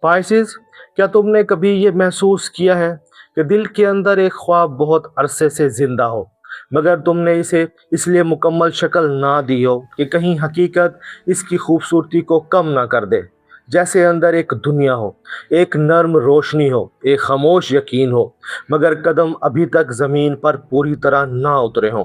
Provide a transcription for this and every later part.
Pisces, क्या तुमने कभी ये महसूस किया है कि दिल के अंदर एक ख्वाब बहुत अरसे से जिंदा हो, मगर तुमने इसे इसलिए मुकम्मल शक्ल ना दी हो कि कहीं हकीकत इसकी खूबसूरती को कम ना कर दे। जैसे अंदर एक दुनिया हो, एक नर्म रोशनी हो, एक खामोश यकीन हो, मगर कदम अभी तक ज़मीन पर पूरी तरह ना उतरे हों।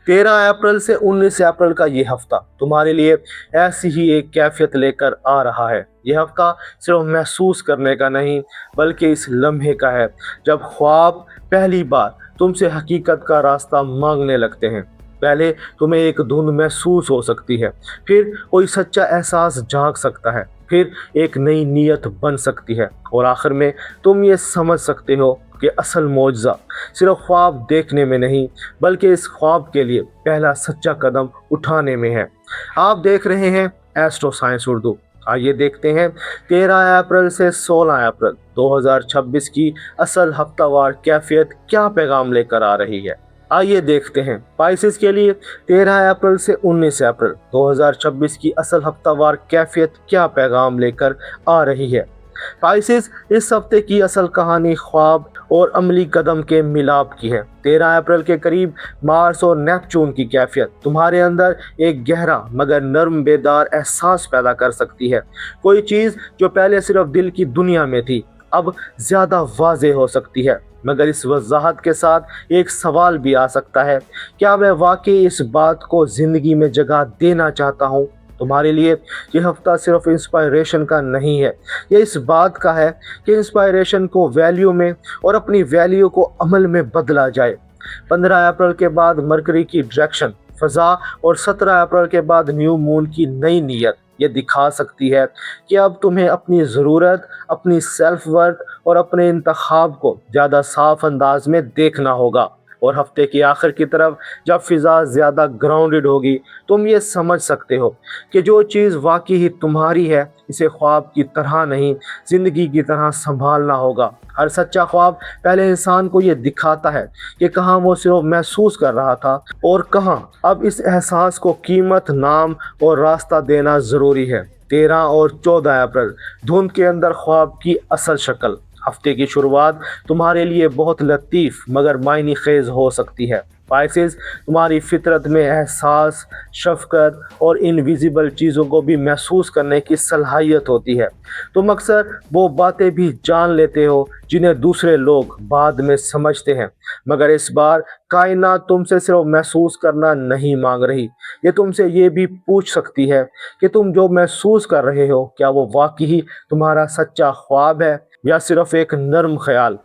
13 अप्रैल से 19 अप्रैल का ये हफ्ता तुम्हारे लिए ऐसी ही एक कैफियत लेकर आ रहा है। यह हफ्ता सिर्फ महसूस करने का नहीं, बल्कि इस लम्हे का है जब ख्वाब पहली बार तुमसे हकीकत का रास्ता मांगने लगते हैं। पहले तुम्हें एक धुन महसूस हो सकती है, फिर कोई सच्चा एहसास जाग सकता है, फिर एक नई नीयत बन सकती है, और आखिर में तुम ये समझ सकते हो कि असल मौजज़ा सिर्फ ख्वाब देखने में नहीं, बल्कि इस ख्वाब के लिए पहला सच्चा कदम उठाने में है। आप देख रहे हैं एस्ट्रो साइंस उर्दू। आइए देखते हैं 13 अप्रैल से 16 अप्रैल 2026 की असल हफ्तावार कैफियत क्या पैगाम लेकर आ रही है। आइए देखते हैं पाइसेस के लिए 13 अप्रैल से 19 अप्रैल 2026 की असल हफ्तावार कैफियत क्या पैगाम लेकर आ रही है। पाइसेस, इस हफ्ते की असल कहानी ख्वाब और अमली कदम के मिलाप की है। 13 अप्रैल के करीब मार्स और नेपच्यून की कैफियत तुम्हारे अंदर एक गहरा मगर नर्म बेदार एहसास पैदा कर सकती है। कोई चीज़ जो पहले सिर्फ दिल की दुनिया में थी, अब ज़्यादा वाज़ेह हो सकती है, मगर इस वजाहत के साथ एक सवाल भी आ सकता है, क्या मैं वाकई इस बात को ज़िंदगी में जगह देना चाहता हूँ। तुम्हारे लिए यह हफ्ता सिर्फ इंस्पायरेशन का नहीं है, ये इस बात का है कि इंस्पायरेशन को वैल्यू में और अपनी वैल्यू को अमल में बदला जाए। 15 अप्रैल के बाद मरकरी की डायरेक्शन फ़ज़ा और 17 अप्रैल के बाद न्यू मून की नई नीयत ये दिखा सकती है कि अब तुम्हें अपनी ज़रूरत, अपनी सेल्फ वर्थ और अपने इंतखाब को ज़्यादा साफ अंदाज में देखना होगा। और हफ्ते की आखिर की तरफ जब फ़िज़ा ज़्यादा ग्राउंडेड होगी, तुम ये समझ सकते हो कि जो चीज़ वाकई ही तुम्हारी है, इसे ख्वाब की तरह नहीं, ज़िंदगी की तरह संभालना होगा। हर सच्चा ख्वाब पहले इंसान को ये दिखाता है कि कहाँ वो सिर्फ महसूस कर रहा था और कहाँ अब इस एहसास को कीमत, नाम और रास्ता देना ज़रूरी है। 13 और 14 अप्रैल धुंध के अंदर ख्वाब की असल शक्ल। हफ्ते की शुरुआत तुम्हारे लिए बहुत लतीफ़ मगर मायने खेज हो सकती है। पाइसेस, तुम्हारी फितरत में एहसास, शफ़क़त और इनविजिबल चीज़ों को भी महसूस करने की सलाहियत होती है। तुम अक्सर वो बातें भी जान लेते हो जिन्हें दूसरे लोग बाद में समझते हैं, मगर इस बार कायनात तुमसे सिर्फ महसूस करना नहीं मांग रही, ये तुमसे ये भी पूछ सकती है कि तुम जो महसूस कर रहे हो, क्या वो वाकई ही तुम्हारा सच्चा ख्वाब है या सिर्फ एक नर्म ख्याल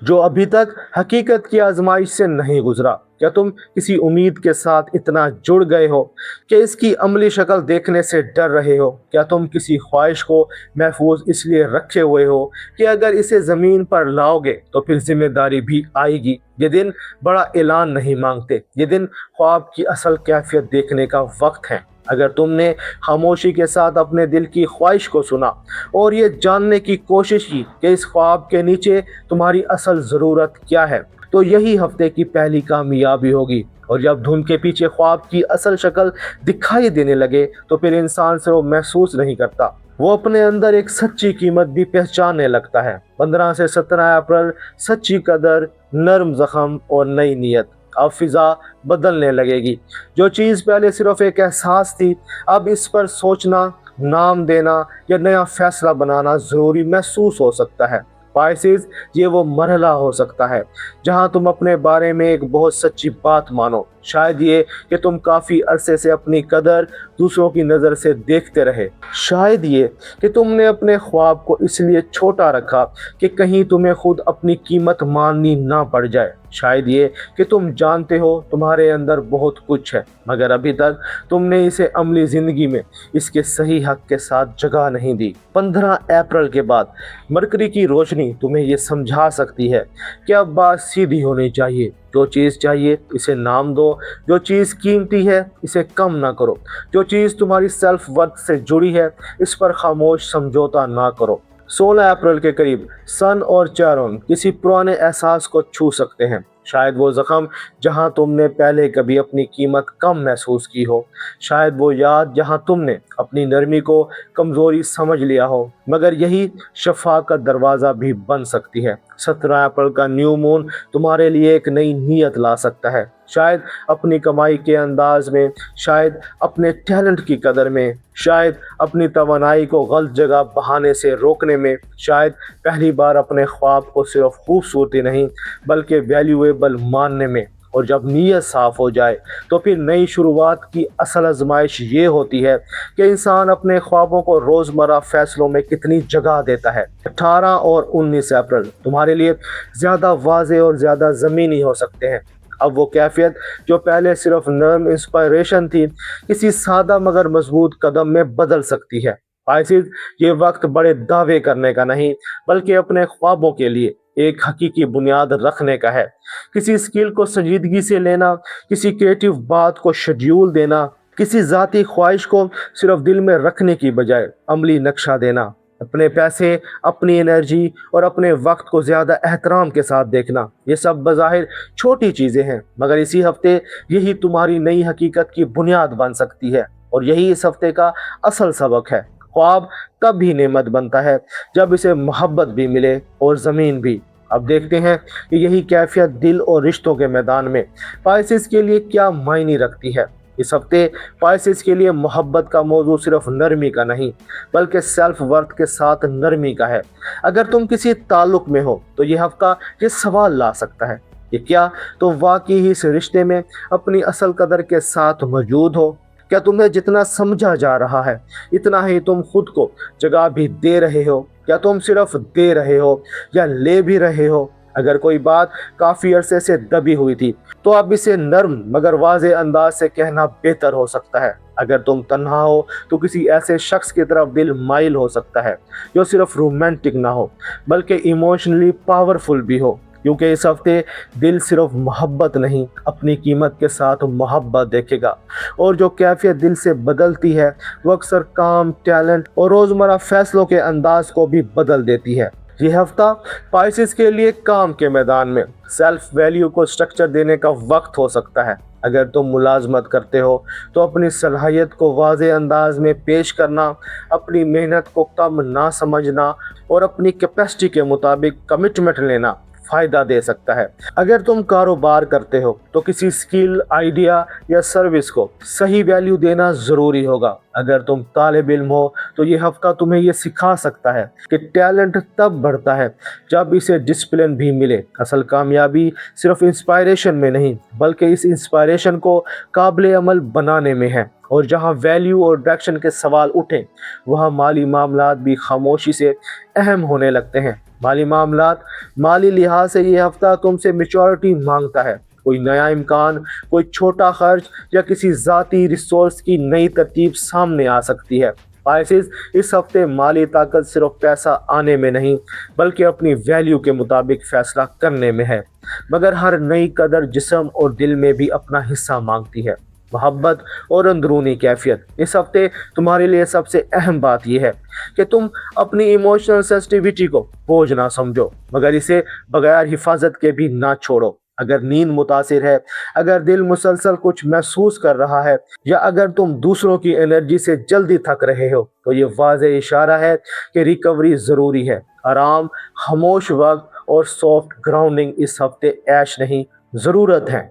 जो अभी तक हकीकत की आजमाइश से नहीं गुजरा। क्या तुम किसी उम्मीद के साथ इतना जुड़ गए हो कि इसकी अमली शक्ल देखने से डर रहे हो। क्या तुम किसी ख्वाहिश को महफूज इसलिए रखे हुए हो कि अगर इसे ज़मीन पर लाओगे तो फिर जिम्मेदारी भी आएगी। ये दिन बड़ा ऐलान नहीं मांगते, ये दिन ख्वाब की असल कैफियत देखने का वक्त है। अगर तुमने खामोशी के साथ अपने दिल की ख्वाहिश को सुना और ये जानने की कोशिश की कि इस ख्वाब के नीचे तुम्हारी असल ज़रूरत क्या है, तो यही हफ्ते की पहली कामयाबी होगी। और जब धुन के पीछे ख्वाब की असल शक्ल दिखाई देने लगे, तो फिर इंसान सिर्फ महसूस नहीं करता, वो अपने अंदर एक सच्ची कीमत भी पहचानने लगता है। 15 से 17 अप्रैल सच्ची कदर, नरम जख्म और नई नीयत। अब फ़िज़ा बदलने लगेगी। जो चीज़ पहले सिर्फ एक एहसास थी, अब इस पर सोचना, नाम देना या नया फैसला बनाना ज़रूरी महसूस हो सकता है। पाइसेस, ये वो मरहला हो सकता है जहां तुम अपने बारे में एक बहुत सच्ची बात मानो। शायद ये कि तुम काफ़ी अरसे से अपनी कदर दूसरों की नज़र से देखते रहे। शायद ये कि तुमने अपने ख्वाब को इसलिए छोटा रखा कि कहीं तुम्हें खुद अपनी कीमत माननी ना पड़ जाए। शायद ये कि तुम जानते हो तुम्हारे अंदर बहुत कुछ है, मगर अभी तक तुमने इसे अमली ज़िंदगी में इसके सही हक के साथ जगह नहीं दी। 15 अप्रैल के बाद मरकरी की रोशनी तुम्हें ये समझा सकती है कि अब बात सीधी होनी चाहिए। जो चीज़ चाहिए इसे नाम दो, जो चीज़ कीमती है इसे कम ना करो, जो चीज़ तुम्हारी सेल्फ वर्थ से जुड़ी है इस पर खामोश समझौता ना करो। 16 अप्रैल के करीब सन और चारोन किसी पुराने एहसास को छू सकते हैं। शायद वो ज़ख्म जहाँ तुमने पहले कभी अपनी कीमत कम महसूस की हो, शायद वो याद जहाँ तुमने अपनी नरमी को कमज़ोरी समझ लिया हो, मगर यही शफा का दरवाज़ा भी बन सकती है। 17 अप्रैल का न्यू मून तुम्हारे लिए एक नई नीयत ला सकता है, शायद अपनी कमाई के अंदाज में, शायद अपने टैलेंट की कदर में, शायद अपनी तवानाई को गलत जगह बहाने से रोकने में, शायद पहली बार अपने ख्वाब को सिर्फ खूबसूरती नहीं बल्कि वैल्यूएबल मानने में। और जब नीयत साफ हो जाए तो फिर नई शुरुआत की असल आजमाइश ये होती है कि इंसान अपने ख्वाबों को रोज़मर्रा फैसलों में कितनी जगह देता है। 18 और 19 अप्रैल तुम्हारे लिए ज़्यादा वाज़े और ज़्यादा ज़मीनी हो सकते हैं। अब वो कैफियत जो पहले सिर्फ नर्म इंस्पायरेशन थी, किसी सादा मगर मजबूत कदम में बदल सकती है। पाइसिस, ये वक्त बड़े दावे करने का नहीं बल्कि अपने ख्वाबों के लिए एक हकीकी बुनियाद रखने का है। किसी स्किल को संजीदगी से लेना, किसी क्रिएटिव बात को शेड्यूल देना, किसी ज़ाती ख्वाहिश को सिर्फ दिल में रखने की बजाय अमली नक्शा देना, अपने पैसे, अपनी एनर्जी और अपने वक्त को ज़्यादा एहतराम के साथ देखना, ये सब बज़ाहिर छोटी चीज़ें हैं, मगर इसी हफ्ते यही तुम्हारी नई हकीकत की बुनियाद बन सकती है। और यही इस हफ्ते का असल सबक है। ख्वाब तब भी नेमत बनता है जब इसे मोहब्बत भी मिले और ज़मीन भी। अब देखते हैं कि यही कैफियत दिल और रिश्तों के मैदान में पाइसिस के लिए क्या मायने रखती है। इस हफ्ते पाइसिस के लिए मोहब्बत का मौजू सिर्फ नरमी का नहीं बल्कि सेल्फ वर्थ के साथ नरमी का है। अगर तुम किसी ताल्लुक में हो तो ये हफ्ता ये सवाल ला सकता है कि क्या तुम वाकई ही इस रिश्ते में अपनी असल कदर के साथ मौजूद हो? क्या तुम्हें जितना समझा जा रहा है इतना ही तुम खुद को जगह भी दे रहे हो? क्या तुम सिर्फ दे रहे हो या ले भी रहे हो? अगर कोई बात काफ़ी अरसे से दबी हुई थी तो अब इसे नर्म मगर वाज़े अंदाज से कहना बेहतर हो सकता है। अगर तुम तन्हा हो तो किसी ऐसे शख्स की तरफ दिल माइल हो सकता है जो सिर्फ रोमांटिक ना हो बल्कि इमोशनली पावरफुल भी हो, क्योंकि इस हफ्ते दिल सिर्फ मोहब्बत नहीं अपनी कीमत के साथ मोहब्बत देखेगा। और जो कैफियत दिल से बदलती है वो अक्सर काम, टैलेंट और रोज़मर्रा फैसलों के अंदाज को भी बदल देती है। ये हफ्ता पाइसिस के लिए काम के मैदान में सेल्फ वैल्यू को स्ट्रक्चर देने का वक्त हो सकता है। अगर तुम मुलाजमत करते हो तो अपनी सलाहियत को वाज़े अंदाज में पेश करना, अपनी मेहनत को कम ना समझना और अपनी कैपेसिटी के मुताबिक कमिटमेंट लेना फ़ायदा दे सकता है। अगर तुम कारोबार करते हो तो किसी स्किल, आइडिया या सर्विस को सही वैल्यू देना ज़रूरी होगा। अगर तुम तालिब इल्म हो तो ये हफ्ता तुम्हें ये सिखा सकता है कि टैलेंट तब बढ़ता है जब इसे डिसिप्लिन भी मिले। असल कामयाबी सिर्फ इंस्पायरेशन में नहीं बल्कि इस इंस्पायरेशन को काबिल अमल बनाने में है। और जहाँ वैल्यू और डायरेक्शन के सवाल उठें वहाँ माली मामलात भी खामोशी से अहम होने लगते हैं। माली मामलात, माली लिहाज से ये हफ्ता तुमसे मैच्योरिटी मांगता है। कोई नया इम्कान, कोई छोटा खर्च या किसी ज़ाती रिसोर्स की नई तरतीब सामने आ सकती है। पाइसिस, इस हफ्ते माली ताकत सिर्फ पैसा आने में नहीं बल्कि अपनी वैल्यू के मुताबिक फ़ैसला करने में है। मगर हर नई कदर जिस्म और दिल में भी अपना हिस्सा मांगती है। मोहब्बत और अंदरूनी कैफियत, इस हफ्ते तुम्हारे लिए सबसे अहम बात यह है कि तुम अपनी इमोशनल सेंसिटिविटी को बोझ ना समझो मगर इसे बगैर हिफाजत के भी ना छोड़ो। अगर नींद मुतासिर है, अगर दिल मुसलसल कुछ महसूस कर रहा है या अगर तुम दूसरों की एनर्जी से जल्दी थक रहे हो तो ये वाज़े इशारा है कि रिकवरी ज़रूरी है। आराम, खामोश वक्त और सॉफ्ट ग्राउंडिंग इस हफ्ते ऐश नहीं ज़रूरत है।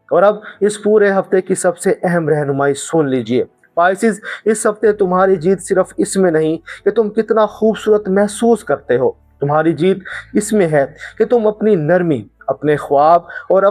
और अब इस पूरे हफ्ते की सबसे अहम रहनुमाई सुन लीजिए। पाइसिस, इस हफ्ते तुम्हारी जीत सिर्फ इसमें नहीं कि तुम कितना खूबसूरत महसूस करते हो, तुम्हारी जीत इसमें है कि तुम अपनी नरमी, अपने ख्वाब और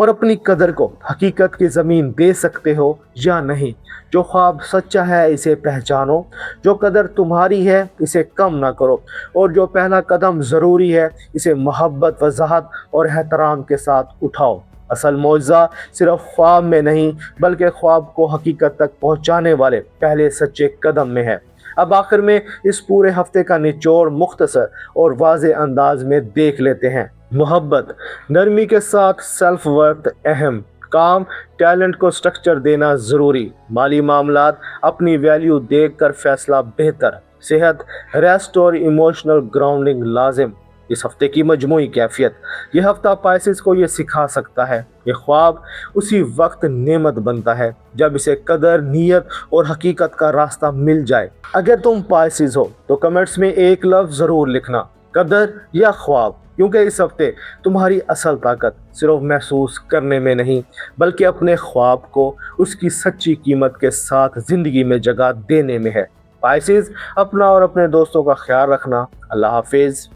अपनी कदर को हकीकत की ज़मीन दे सकते हो या नहीं। जो ख्वाब सच्चा है इसे पहचानो, जो कदर तुम्हारी है इसे कम ना करो और जो पहला कदम ज़रूरी है इसे मोहब्बत, वजाहत और एहतराम के साथ उठाओ। असल मौज़ा सिर्फ ख्वाब में नहीं बल्कि ख्वाब को हकीकत तक पहुंचाने वाले पहले सच्चे कदम में है। अब आखिर में इस पूरे हफ्ते का निचोड़ मुख्तसर और वाज़े अंदाज में देख लेते हैं। मोहब्बत, नरमी के साथ सेल्फ वर्थ अहम, काम, टैलेंट को स्ट्रक्चर देना ज़रूरी, माली मामलात, अपनी वैल्यू देख कर फैसला बेहतर, सेहत, रेस्ट और इमोशनल ग्राउंडिंग लाजिम। اس ہفتے کی مجموعی کیفیت۔ یہ ہفتہ پائسز کو یہ سکھا سکتا ہے کہ خواب اسی وقت نعمت بنتا ہے جب اسے قدر، نیت اور حقیقت کا راستہ مل جائے۔ اگر تم پائسز ہو تو کمنٹس میں ایک لفظ ضرور لکھنا، قدر یا خواب، کیونکہ اس ہفتے تمہاری اصل طاقت صرف محسوس کرنے میں نہیں بلکہ اپنے خواب کو اس کی سچی قیمت کے ساتھ زندگی میں جگہ دینے میں ہے۔ پائسز، اپنا اور اپنے دوستوں کا خیال رکھنا۔ اللہ حافظ۔